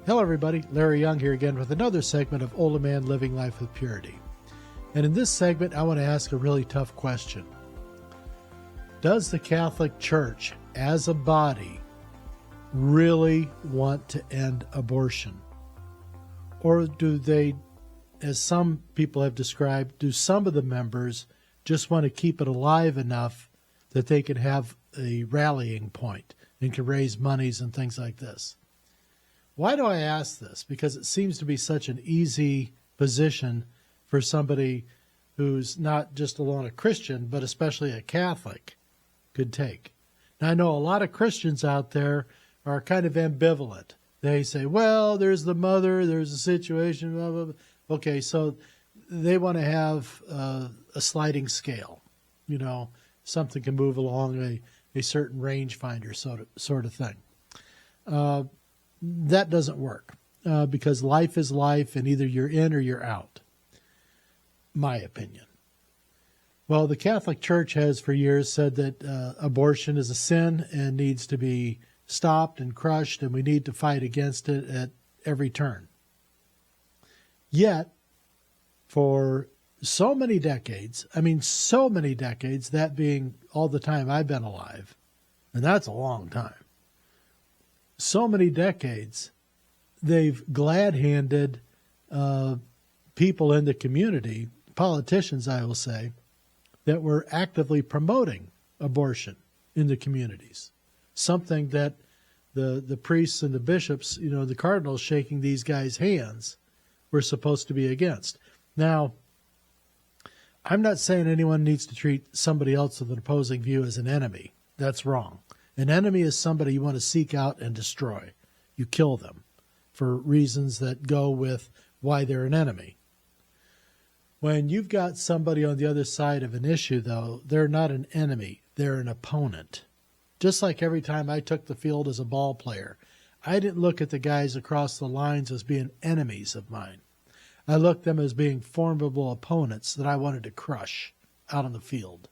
Hello everybody, Larry Young here again with another segment of OLaMan Living Life with Purity. And in this segment, I want to ask a really tough question. Does the Catholic Church as a body really want to end abortion? Or do they, as some people have described, do some of the members just want to keep it alive enough that they can have a rallying point and can raise monies and things like this? Why do I ask this? Because it seems to be such an easy position for somebody who's not just alone a Christian, but especially a Catholic could take. Now, I know a lot of Christians out there are kind of ambivalent. They say, well, there's the mother, there's a situation, blah, blah, blah. Okay, so they want to have a sliding scale. You know, something can move along a certain rangefinder sort of thing. That doesn't work because life is life and either you're in or you're out, my opinion. Well, the Catholic Church has for years said that abortion is a sin and needs to be stopped and crushed, and we need to fight against it at every turn. Yet, for so many decades, that being all the time I've been alive, and that's a long time, so many decades, they've glad-handed people in the community, politicians, I will say, that were actively promoting abortion in the communities. Something that the priests and the bishops, you know, the cardinals shaking these guys' hands were supposed to be against. Now, I'm not saying anyone needs to treat somebody else with an opposing view as an enemy. That's wrong. An enemy is somebody you want to seek out and destroy. You kill them for reasons that go with why they're an enemy. When you've got somebody on the other side of an issue, though, they're not an enemy. They're an opponent. Just like every time I took the field as a ball player, I didn't look at the guys across the lines as being enemies of mine. I looked at them as being formidable opponents that I wanted to crush out on the field.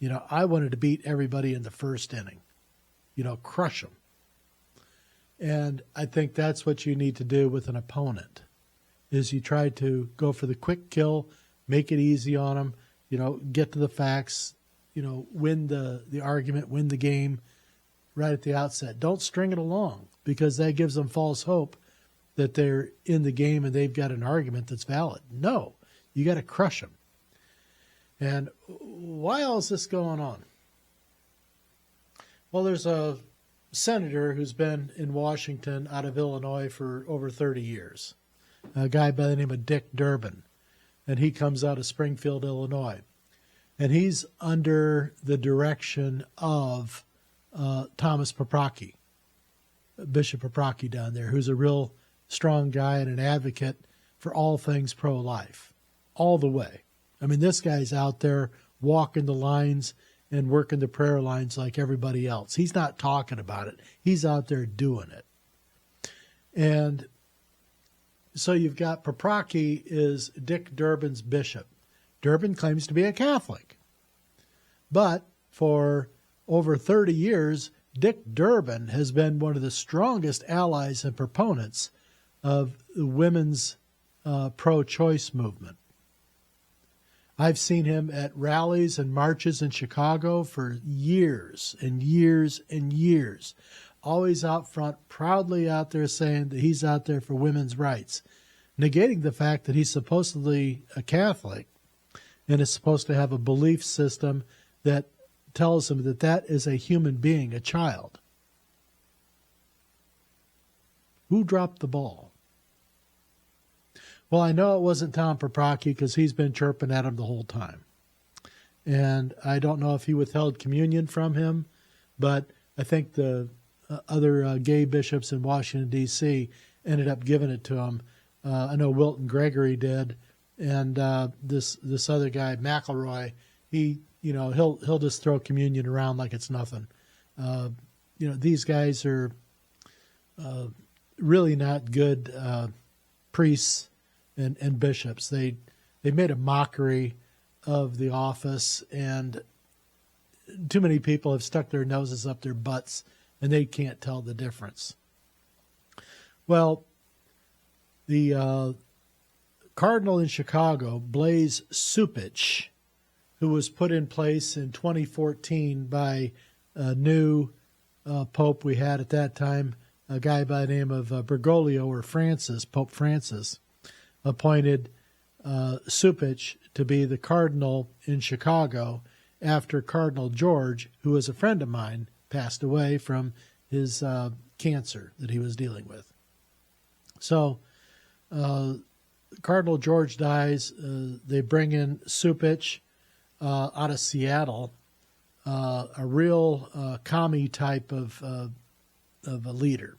You know, I wanted to beat everybody in the first inning, you know, crush them. And I think that's what you need to do with an opponent, is you try to go for the quick kill, make it easy on them, you know, get to the facts, you know, win the argument, win the game right at the outset. Don't string it along, because that gives them false hope that they're in the game and they've got an argument that's valid. No, you got to crush them. And why all is this going on? Well, there's a senator who's been in Washington out of Illinois for over 30 years, a guy by the name of Dick Durbin, and he comes out of Springfield, Illinois. And he's under the direction of Thomas Paprocki, Bishop Paprocki down there, who's a real strong guy and an advocate for all things pro-life, all the way. I mean, this guy's out there walking the lines and working the prayer lines like everybody else. He's not talking about it. He's out there doing it. And so you've got Paprocki is Dick Durbin's bishop. Durbin claims to be a Catholic. But for over 30 years, Dick Durbin has been one of the strongest allies and proponents of the women's pro-choice movement. I've seen him at rallies and marches in Chicago for years and years and years, always out front, proudly out there saying that he's out there for women's rights, negating the fact that he's supposedly a Catholic and is supposed to have a belief system that tells him that that is a human being, a child. Who dropped the ball? Well, I know it wasn't Tom Paprocki because he's been chirping at him the whole time. And I don't know if he withheld communion from him, but I think the other gay bishops in Washington, D.C. ended up giving it to him. I know Wilton Gregory did, and this other guy, McElroy, he'll just throw communion around like it's nothing. These guys are really not good priests and bishops. They made a mockery of the office, and too many people have stuck their noses up their butts, and they can't tell the difference. Well, the Cardinal in Chicago, Blaise Supich, who was put in place in 2014 by a new pope we had at that time, a guy by the name of Bergoglio or Francis, Pope Francis, appointed Supich to be the cardinal in Chicago after Cardinal George, who was a friend of mine, passed away from his cancer that he was dealing with. So Cardinal George dies. They bring in Supich out of Seattle, a real commie type of a leader.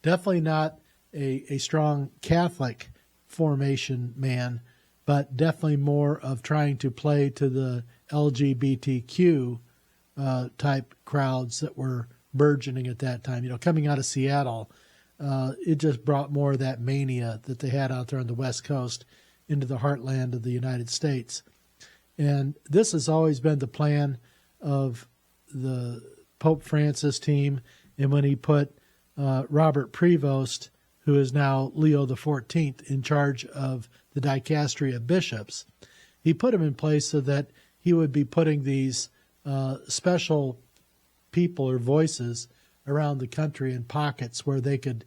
Definitely not a strong Catholic formation man, but definitely more of trying to play to the LGBTQ type crowds that were burgeoning at that time. You know, coming out of Seattle, it just brought more of that mania that they had out there on the West Coast into the heartland of the United States. And this has always been the plan of the Pope Francis team. And when he put Robert Prevost, who is now Leo XIV, in charge of the dicastery of bishops, he put him in place so that he would be putting these special people or voices around the country in pockets where they could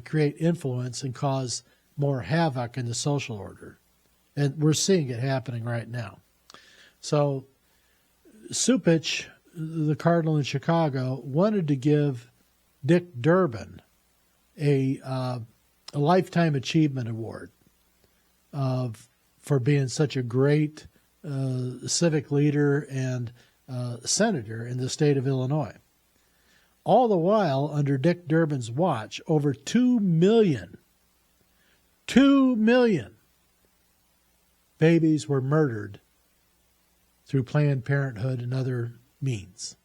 create influence and cause more havoc in the social order. And we're seeing it happening right now. So Supich, the cardinal in Chicago, wanted to give Dick Durbin a Lifetime Achievement Award for being such a great civic leader and senator in the state of Illinois. All the while, under Dick Durbin's watch, over 2 million babies were murdered through Planned Parenthood and other means.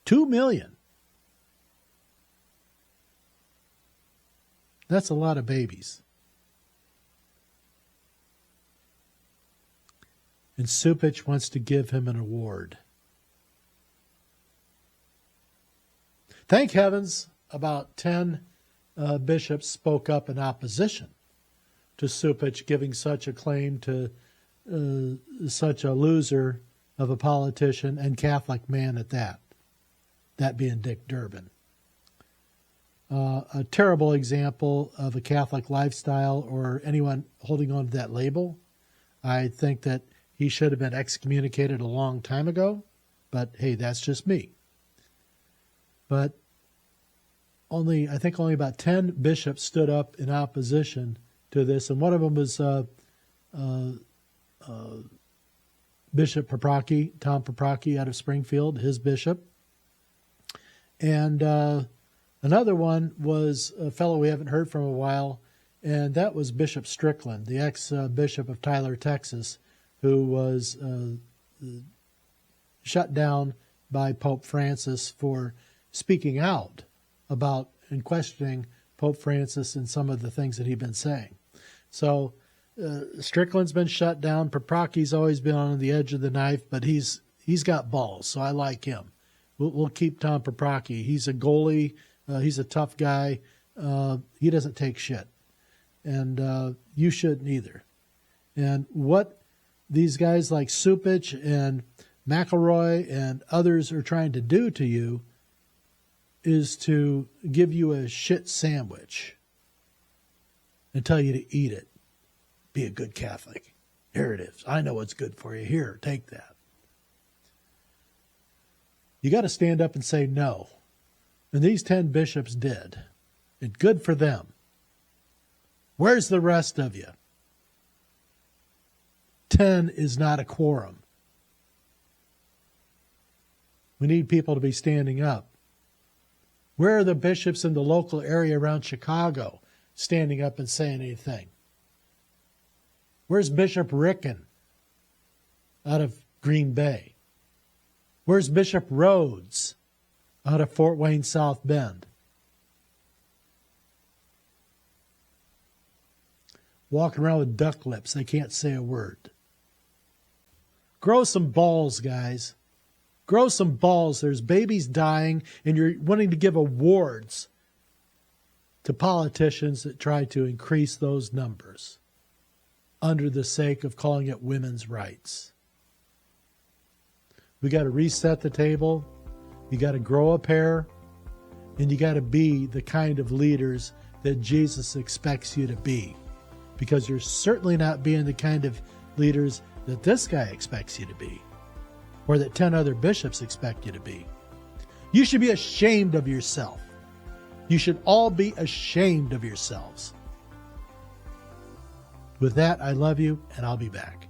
2 million. That's a lot of babies. And Supich wants to give him an award. Thank heavens, about 10 bishops spoke up in opposition to Supich giving such a claim to such a loser of a politician and Catholic man at that being Dick Durbin. A terrible example of a Catholic lifestyle or anyone holding on to that label. I think that he should have been excommunicated a long time ago, but hey, that's just me. But I think only about 10 bishops stood up in opposition to this, and one of them was Bishop Paprocki, Tom Paprocki out of Springfield, his bishop. And another one was a fellow we haven't heard from a while, and that was Bishop Strickland, the ex-bishop of Tyler, Texas, who was shut down by Pope Francis for speaking out about and questioning Pope Francis and some of the things that he'd been saying. So Strickland's been shut down. Paprocki's always been on the edge of the knife, but he's got balls, so I like him. We'll keep Tom Paprocki. He's a goalie. He's a tough guy. He doesn't take shit. And you shouldn't either. And what these guys like Supich and McElroy and others are trying to do to you is to give you a shit sandwich and tell you to eat it. Be a good Catholic. Here it is. I know what's good for you. Here, take that. You got to stand up and say no. And these 10 bishops did. And good for them. Where's the rest of you? 10 is not a quorum. We need people to be standing up. Where are the bishops in the local area around Chicago standing up and saying anything? Where's Bishop Ricken out of Green Bay? Where's Bishop Rhodes out of Fort Wayne, South Bend? Walking around with duck lips. They can't say a word. Grow some balls, guys. Grow some balls. There's babies dying, and you're wanting to give awards to politicians that try to increase those numbers under the sake of calling it women's rights. We got to reset the table. You got to grow a pair, and you got to be the kind of leaders that Jesus expects you to be, because you're certainly not being the kind of leaders that this guy expects you to be, or that 10 other bishops expect you to be. You should be ashamed of yourself. You should all be ashamed of yourselves. With that, I love you, and I'll be back.